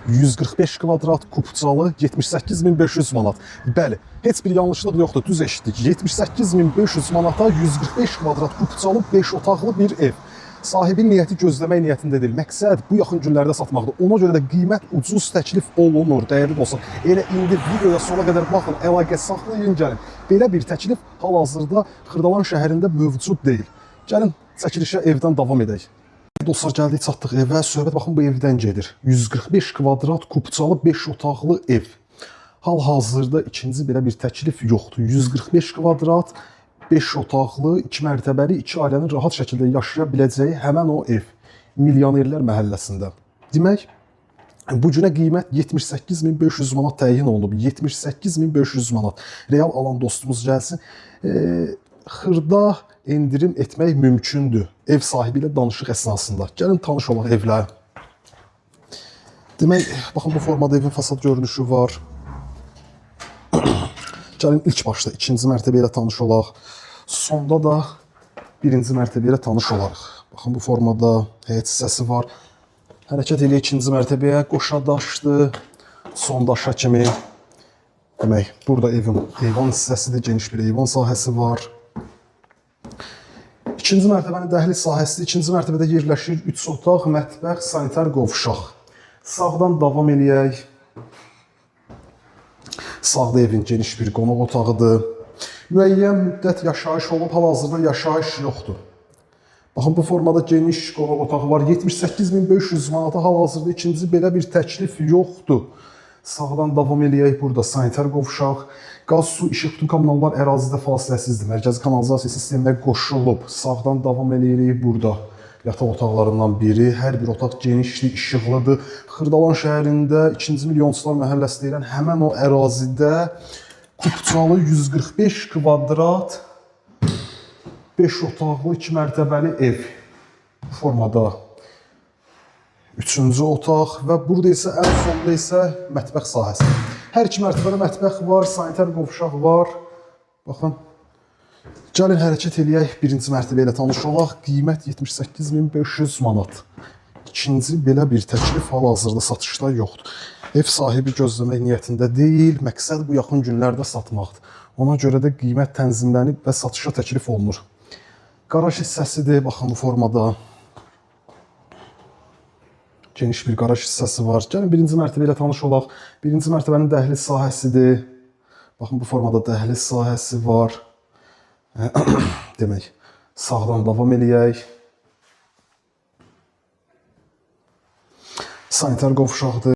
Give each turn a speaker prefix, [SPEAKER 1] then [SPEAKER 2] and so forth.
[SPEAKER 1] 145 kvadrat kubcalı 78.500 manat. Bəli, heç bir yanlışlıq yoxdur, düz eşitdik. 78.500 manata 145 kvadrat kubcalı 5 otaqlı bir ev. Sahibin niyyəti gözləmək niyyətində deyil. Məqsəd bu yaxın günlərdə satmaqdır. Ona görə də qiymət ucuz təklif olunur, dəyərli dostlar. Elə indi videoya sona qədər baxın, əlaqə saxlayın, gəlin. Belə bir təklif hal-hazırda Xırdalan şəhərində mövcud deyil. Gəlin, çəkilişə evdən davam edək. Dostlar, gəldik, çatdıq evə. Söhbət baxın bu evdən gedir. 145 kvadrat kubcalı 5 otaqlı ev. Hal-hazırda ikinci belə bir təklif yoxdur. 145 kvadrat 5 otaqlı, 2 mərtəbəli, 2 ailənin rahat şəkildə yaşaya biləcəyi həmən o ev. Milyonerlər məhəlləsində. Demək, bu günə qiymət 78.500 manat təyin olunub. 78.500 manat. Real alan dostumuz gəlsin. Xırda endirim etmək mümkündür. Ev sahibi ilə danışıq əsnasında. Gəlin, tanış olaq evlə. Demək, baxın, bu formada evin fasad görünüşü var. Gəlin, ilk başda ikinci mərtəbə ilə tanış olaq. Sonda da birinci mərtəbə ilə tanış olarıq. Baxın, bu formada həyət hissəsi var. Hərəkət elə ikinci mərtəbəyə qoşa daşdı. Son daşa kimi. Demək, burada evin eyvan hissəsidir. Geniş bir eyvan sahəsi var. İkinci mərtəbənin dəhliz sahəsi. İkinci mərtəbədə yerləşir 3 otaq, mətbəx, sanitar qovşaq. Sağdan davam eləyək. Sağda evin geniş bir qonaq otağıdır. Müəyyən müddət yaşayış olub, hal-hazırda yaşayış yoxdur. Baxın, bu formada geniş qonaq otağı var. 78.500 manata hal-hazırda ikinci belə bir təklif yoxdur. Sağdan davam eləyək. Burada sanitar qovşaq, qaz, su, işıq, bütün kommunallar ərazidə fasiləsizdir. Mərkəzi kanalizasiya sisteminə qoşulub. Sağdan davam eləyirik. Burada yataq otaqlarından biri. Hər bir otaq genişdir, işıqlıdır. Xırdalan şəhərində 2-ci milyonçular məhəlləsi deyilən həmən o ərazidə kubcalı 145 kvadrat 5 otaqlı 2 mərtəbəli ev formada. Üçüncü otaq və burada isə ən sonda isə mətbəx sahəsi. Hər iki mərtəbəli mətbəx var, sanitar qovşaq var. Baxın. Gəlin, hərəkət eləyək, birinci mərtəbə ilə tanış olaq. Qiymət 78.500 manat. İkinci belə bir təklif hal-hazırda satışda yoxdur. Ev sahibi gözləmək niyyətində deyil, məqsəd bu yaxın günlərdə satmaqdır. Ona görə də qiymət tənzimlənib və satışa təklif olunur. Qaraj hissəsidir, baxın bu formada. Geniş bir qaraj hissəsi var. Gəlin, birinci mərtəbə ilə tanış olaq. Birinci mərtəbənin dəhliz sahəsidir. Baxın, bu formada dəhliz sahəsi var. Demək, sağdan davam eləyək. Sanitar qovşaqdır.